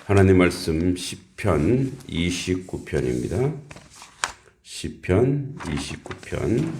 하나님 말씀 시편 29편입니다. 시편 29편입니다.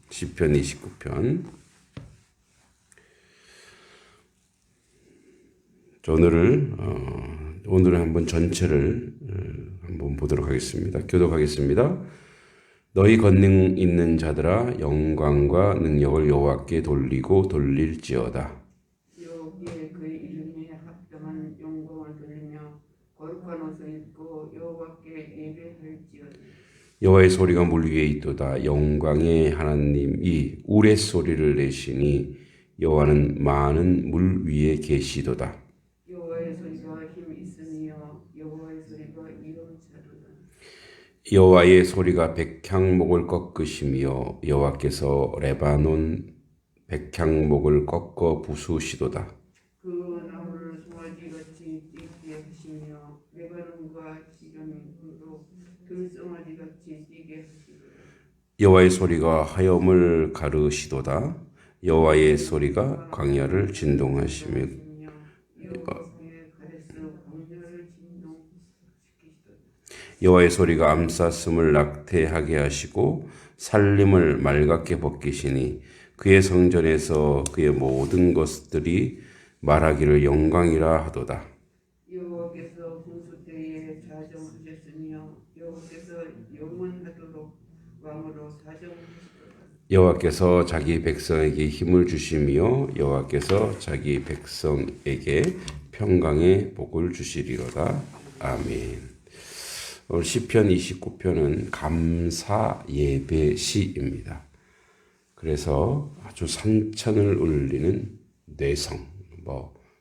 시편 29편. 오늘은 한번 전체를 한번 보도록 하겠습니다. 교독하겠습니다. 너희 권능 있는 자들아 영광과 능력을 여호와께 돌리고 돌릴지어다. 여호와께 그의 이름에 합당한 영광을 돌리며 거룩한 옷을 입고 여호와께 예배할지어다. 여호와의 소리가 물 위에 있도다. 영광의 하나님이 우레소리를 내시니 여호와는 많은 물 위에 계시도다. 여호와의 소리가 힘 있으며 여호와의 소리가 위엄차도다. 여호와의 소리가 백향목을 꺾으시며 여호와께서 레바논 백향목을 꺾어 부수시도다. 그 나무를 송아지같이 뛰게 하시며 레바논과 시련으로 들송아지같이 뛰게 하시도다. 여호와의 소리가 하염을 가르시도다. 여호와의 소리가 광야를 진동하시며 여호와의 소리가 암사슴을 낙태하게 하시고 살림을 맑게 벗기시니 그의 성전에서 그의 모든 것들이 말하기를 영광이라 하도다. 여호와께서 분수 때에 자정하셨으며 여호와께서 영원하도록 왕으로 사정하시도다. 여호와께서 자기 백성에게 힘을 주시며 여호와께서 자기 백성에게 평강의 복을 주시리로다. 아멘. 오늘 시편 29편은 감사 예배 시입니다. 그래서 아주 산천을 울리는 뇌성,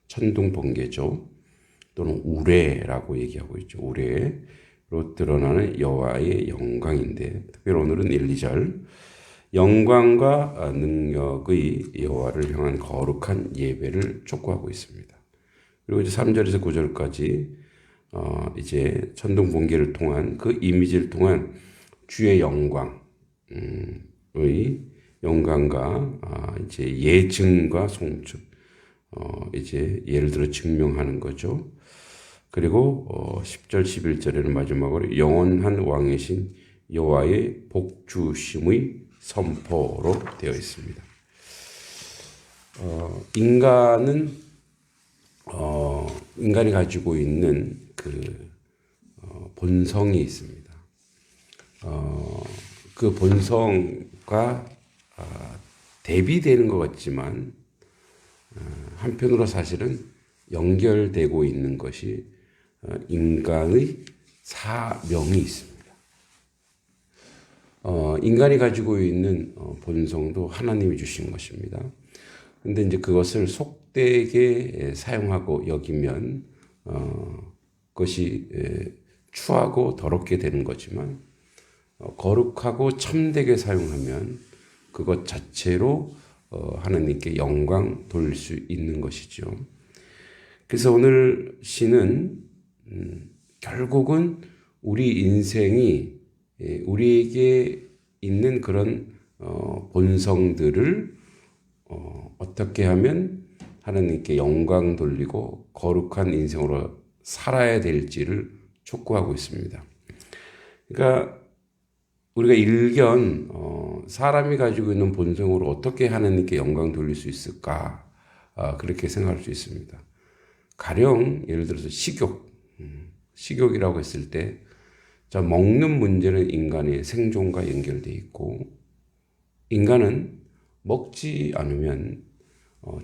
천둥 번개죠. 또는 우레라고 얘기하고 있죠. 우레로 드러나는 여호와의 영광인데 특별히 오늘은 1, 2절 영광과 능력의 여호와를 향한 거룩한 예배를 촉구하고 있습니다. 그리고 이제 3절에서 9절까지 이제 천둥 번개를 통한 그 이미지를 통한 주의 영광의 영광과 이제 예증과 송축 이제 예를 들어 증명하는 거죠. 그리고 10절 11절에는 마지막으로 영원한 왕이신 여호와의 복주심의 선포로 되어 있습니다. 인간이 가지고 있는 본성이 있습니다. 그 본성과 대비되는 것 같지만 한편으로 사실은 연결되고 있는 것이 인간의 사명이 있습니다. 인간이 가지고 있는 본성도 하나님이 주신 것입니다. 그런데 이제 그것을 속되게 사용하고 여기면 그것이 추하고 더럽게 되는 거지만 거룩하고 참되게 사용하면 그것 자체로 하나님께 영광 돌릴 수 있는 것이죠. 그래서 오늘 시는 결국은 우리 인생이 우리에게 있는 그런 본성들을 어떻게 하면 하나님께 영광 돌리고 거룩한 인생으로 살아야 될지를 촉구하고 있습니다. 그러니까 우리가 일견 사람이 가지고 있는 본성으로 어떻게 하나님께 영광 돌릴 수 있을까 그렇게 생각할 수 있습니다. 가령 예를 들어서 식욕이라고 했을 때 먹는 문제는 인간의 생존과 연결되어 있고 인간은 먹지 않으면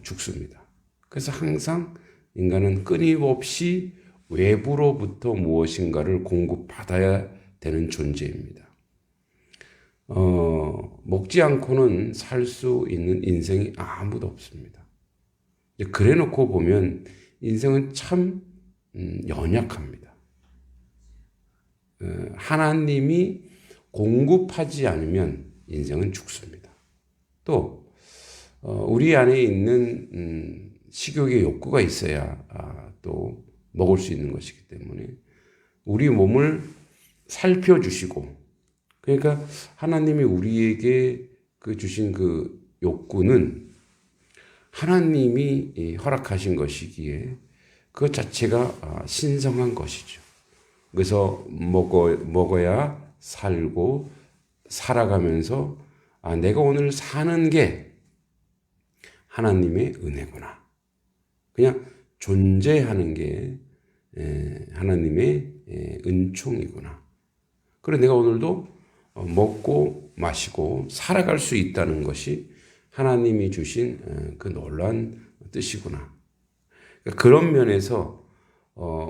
죽습니다. 그래서 항상 인간은 끊임없이 외부로부터 무엇인가를 공급받아야 되는 존재입니다. 먹지 않고는 살 수 있는 인생이 아무도 없습니다. 그래 놓고 보면 인생은 참 연약합니다. 하나님이 공급하지 않으면 인생은 죽습니다. 또 우리 안에 있는 식욕의 욕구가 있어야 또 먹을 수 있는 것이기 때문에 우리 몸을 살펴주시고 그러니까 하나님이 우리에게 그 주신 그 욕구는 하나님이 허락하신 것이기에 그 자체가 신성한 것이죠. 그래서 먹어야 살고 살아가면서 내가 오늘 사는 게 하나님의 은혜구나. 그냥 존재하는 게 하나님의 은총이구나. 그래 내가 오늘도 먹고 마시고 살아갈 수 있다는 것이 하나님이 주신 그 놀라운 뜻이구나. 그런 면에서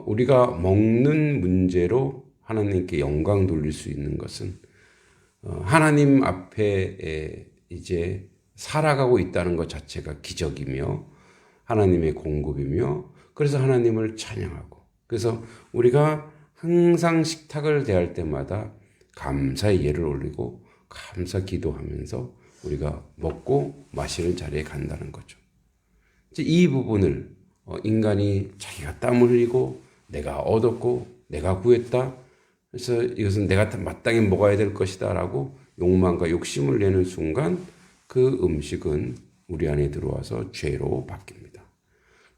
우리가 먹는 문제로 하나님께 영광 돌릴 수 있는 것은 하나님 앞에 이제 살아가고 있다는 것 자체가 기적이며 하나님의 공급이며 그래서 하나님을 찬양하고 그래서 우리가 항상 식탁을 대할 때마다 감사의 예를 올리고 감사 기도하면서 우리가 먹고 마시는 자리에 간다는 거죠. 이 부분을 인간이 자기가 땀을 흘리고 내가 얻었고 내가 구했다. 그래서 이것은 내가 마땅히 먹어야 될 것이다 라고 욕망과 욕심을 내는 순간 그 음식은 우리 안에 들어와서 죄로 바뀝니다.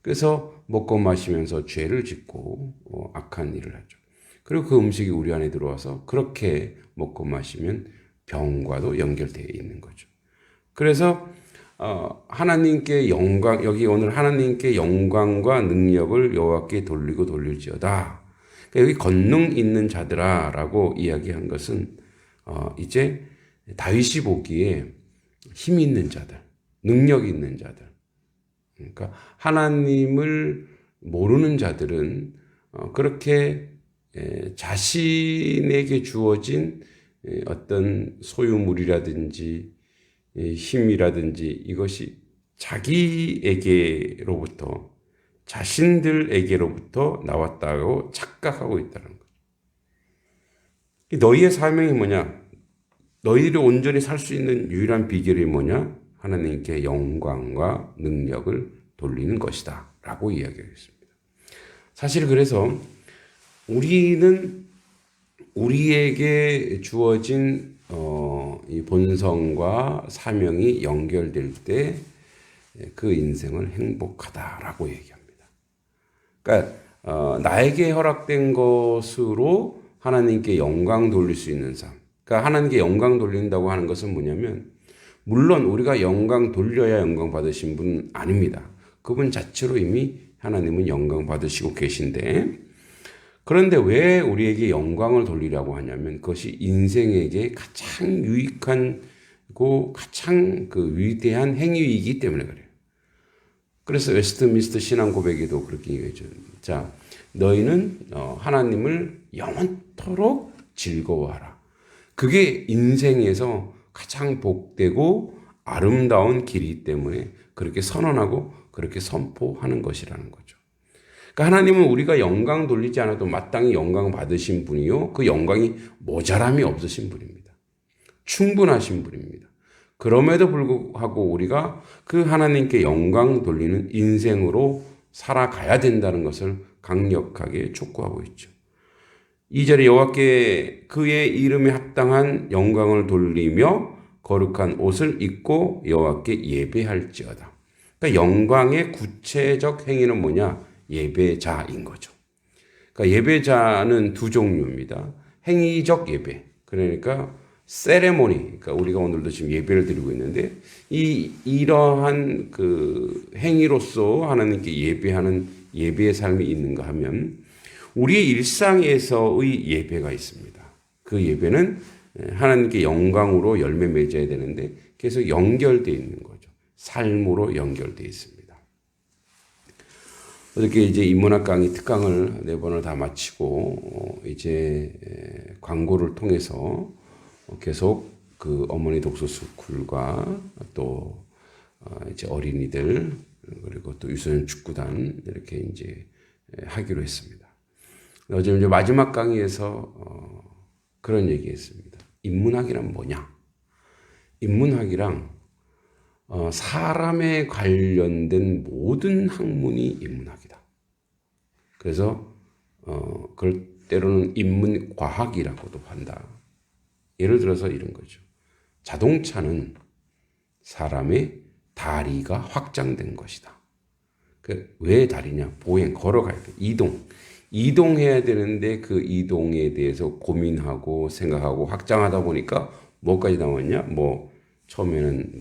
그래서 먹고 마시면서 죄를 짓고 악한 일을 하죠. 그리고 그 음식이 우리 안에 들어와서 그렇게 먹고 마시면 병과도 연결되어 있는 거죠. 그래서 하나님께 영광, 여기 오늘 하나님께 영광과 능력을 여호와께 돌리고 돌릴지어다. 그러니까 여기 권능 있는 자들아라고 이야기한 것은 이제 다윗이 보기에 힘 있는 자들, 능력 있는 자들. 그러니까 하나님을 모르는 자들은 그렇게 자신에게 주어진 어떤 소유물이라든지 힘이라든지 이것이 자기에게로부터 자신들에게로부터 나왔다고 착각하고 있다는 거죠. 너희의 사명이 뭐냐? 너희들이 온전히 살 수 있는 유일한 비결이 뭐냐? 하나님께 영광과 능력을 돌리는 것이다 라고 이야기하겠습니다. 사실 그래서 우리는 우리에게 주어진 이 본성과 사명이 연결될 때 그 인생을 행복하다라고 얘기합니다. 그러니까 나에게 허락된 것으로 하나님께 영광 돌릴 수 있는 삶. 그러니까 하나님께 영광 돌린다고 하는 것은 뭐냐면 물론 우리가 영광 돌려야 영광 받으신 분은 아닙니다. 그분 자체로 이미 하나님은 영광 받으시고 계신데 그런데 왜 우리에게 영광을 돌리라고 하냐면 그것이 인생에게 가장 유익하고 가장 그 위대한 행위이기 때문에 그래요. 그래서 웨스트민스터 신앙 고백에도 그렇게 얘기하죠. 자, 너희는 하나님을 영원토록 즐거워하라. 그게 인생에서 가장 복되고 아름다운 길이기 때문에 그렇게 선언하고 그렇게 선포하는 것이라는 거죠. 그러니까 하나님은 우리가 영광 돌리지 않아도 마땅히 영광 받으신 분이요. 그 영광이 모자람이 없으신 분입니다. 충분하신 분입니다. 그럼에도 불구하고 우리가 그 하나님께 영광 돌리는 인생으로 살아가야 된다는 것을 강력하게 촉구하고 있죠. 2절에 여호와께 그의 이름에 합당한 영광을 돌리며 거룩한 옷을 입고 여호와께 예배할지어다. 그러니까 영광의 구체적 행위는 뭐냐? 예배자인 거죠. 그러니까 예배자는 두 종류입니다. 행위적 예배. 그러니까 세레모니. 그러니까 우리가 오늘도 지금 예배를 드리고 있는데 이러한 그 행위로서 하나님께 예배하는 예배의 삶이 있는가 하면 우리의 일상에서의 예배가 있습니다. 그 예배는 하나님께 영광으로 열매 맺어야 되는데 계속 연결되어 있는 거죠. 삶으로 연결되어 있습니다. 어저께 이제 인문학 강의 특강을 4번을 다 마치고 이제 광고를 통해서 계속 그 어머니 독서 스쿨과 또 이제 어린이들 그리고 또 유소년 축구단 이렇게 이제 하기로 했습니다. 어제 이제 마지막 강의에서 그런 얘기했습니다. 인문학이란 뭐냐? 인문학이랑 사람에 관련된 모든 학문이 인문학이다. 그래서 그걸 때로는 인문과학이라고도 한다. 예를 들어서 이런 거죠. 자동차는 사람의 다리가 확장된 것이다. 왜 다리냐? 보행, 걸어가야 돼. 이동해야 되는데 그 이동에 대해서 고민하고 생각하고 확장하다 보니까 뭐까지 나왔냐? 처음에는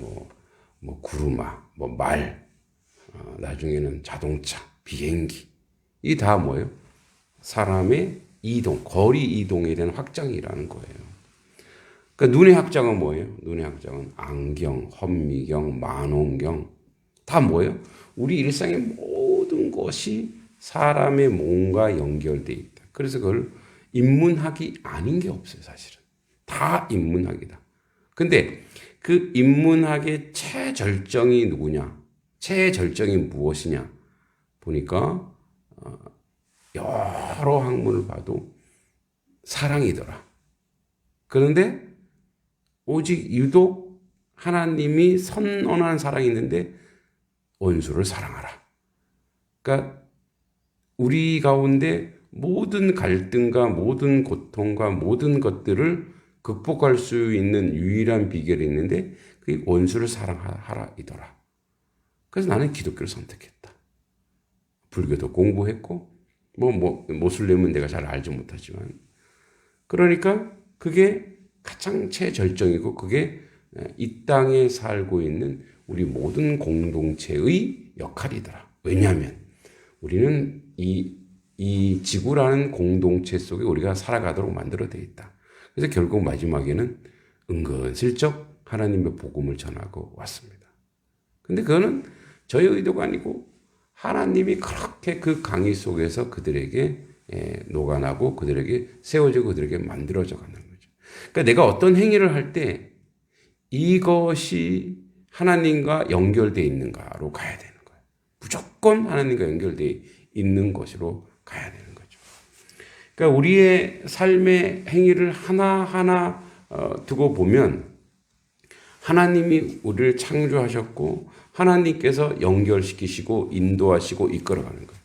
구루마, 말, 나중에는 자동차, 비행기. 이 다 뭐예요? 사람의 거리 이동에 대한 확장이라는 거예요. 그러니까 눈의 확장은 뭐예요? 눈의 확장은 안경, 현미경, 만원경 다 뭐예요? 우리 일상의 모든 것이 사람의 몸과 연결돼 있다. 그래서 그걸 인문학이 아닌 게 없어요, 사실은. 다 인문학이다. 근데 그 인문학의 최절정이 누구냐? 최절정이 무엇이냐? 보니까 여러 학문을 봐도 사랑이더라. 그런데 오직 유독 하나님이 선언한 사랑이 있는데 원수를 사랑하라. 그러니까 우리 가운데 모든 갈등과 모든 고통과 모든 것들을 극복할 수 있는 유일한 비결이 있는데 그게 원수를 사랑하라이더라. 그래서 나는 기독교를 선택했다. 불교도 공부했고 모슬림은 내가 잘 알지 못하지만 그러니까 그게 가장 최절정이고 그게 이 땅에 살고 있는 우리 모든 공동체의 역할이더라. 왜냐하면 우리는 이 지구라는 공동체 속에 우리가 살아가도록 만들어져 있다. 그래서 결국 마지막에는 은근슬쩍 하나님의 복음을 전하고 왔습니다. 근데 그거는 저의 의도가 아니고 하나님이 그렇게 그 강의 속에서 그들에게 녹아나고 그들에게 세워지고 그들에게 만들어져 가는 거죠. 그러니까 내가 어떤 행위를 할 때 이것이 하나님과 연결되어 있는가로 가야 되는 거예요. 무조건 하나님과 연결되어 있는 것으로 가야 되는 거죠. 그러니까 우리의 삶의 행위를 하나하나 두고 보면 하나님이 우리를 창조하셨고 하나님께서 연결시키시고 인도하시고 이끌어가는 거예요.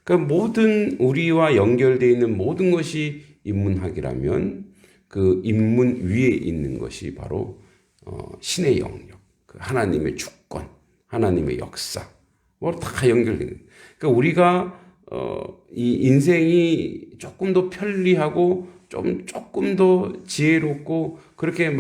그러니까 모든 우리와 연결되어 있는 모든 것이 인문학이라면 그 인문 위에 있는 것이 바로 신의 영역, 하나님의 주권, 하나님의 역사, 다 연결되는 거예요. 그러니까 우리가 이 인생이 조금 더 편리하고 조금 더 지혜롭고 그렇게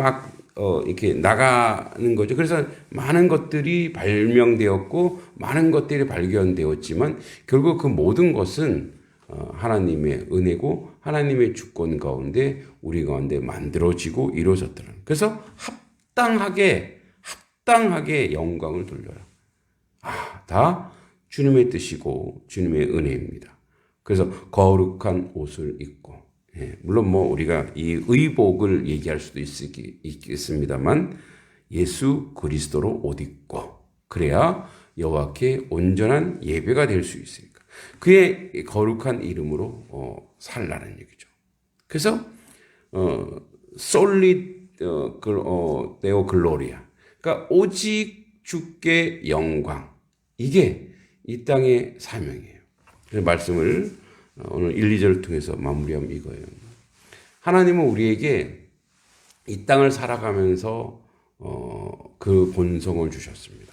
이렇게 나가는 거죠. 그래서 많은 것들이 발명되었고 많은 것들이 발견되었지만 결국 그 모든 것은 하나님의 은혜고 하나님의 주권 가운데 우리 가운데 만들어지고 이루어졌더라. 그래서 합당하게 영광을 돌려라. 다 주님의 뜻이고 주님의 은혜입니다. 그래서 거룩한 옷을 입고 물론 우리가 이 의복을 얘기할 수도 있겠습니다만 예수 그리스도로 옷 입고 그래야 여호와께 온전한 예배가 될 수 있으니까 그의 거룩한 이름으로 살라는 얘기죠. 그래서 솔리 데오 글로리아 그러니까 오직 주께 영광 이게 이 땅의 사명이에요. 그래서 말씀을 오늘 1, 2절을 통해서 마무리하면 이거예요. 하나님은 우리에게 이 땅을 살아가면서 그 본성을 주셨습니다.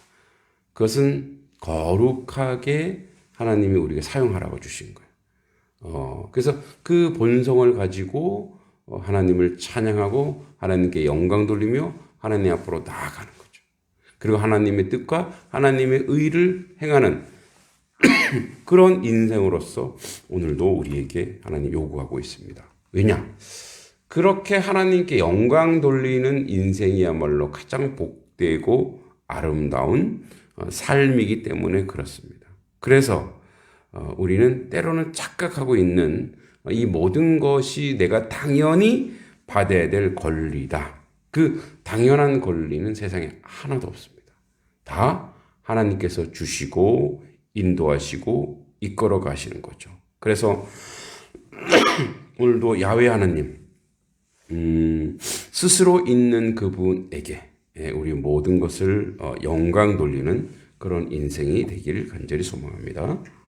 그것은 거룩하게 하나님이 우리에게 사용하라고 주신 거예요. 그래서 그 본성을 가지고 하나님을 찬양하고 하나님께 영광 돌리며 하나님 앞으로 나아가는 거죠. 그리고 하나님의 뜻과 하나님의 의를 행하는 그런 인생으로서 오늘도 우리에게 하나님 요구하고 있습니다. 왜냐? 그렇게 하나님께 영광 돌리는 인생이야말로 가장 복되고 아름다운 삶이기 때문에 그렇습니다. 그래서 우리는 때로는 착각하고 있는 이 모든 것이 내가 당연히 받아야 될 권리다. 그 당연한 권리는 세상에 하나도 없습니다. 다 하나님께서 주시고 인도하시고 이끌어 가시는 거죠. 그래서 오늘도 야훼 하나님 스스로 있는 그분에게 우리 모든 것을 영광 돌리는 그런 인생이 되기를 간절히 소망합니다.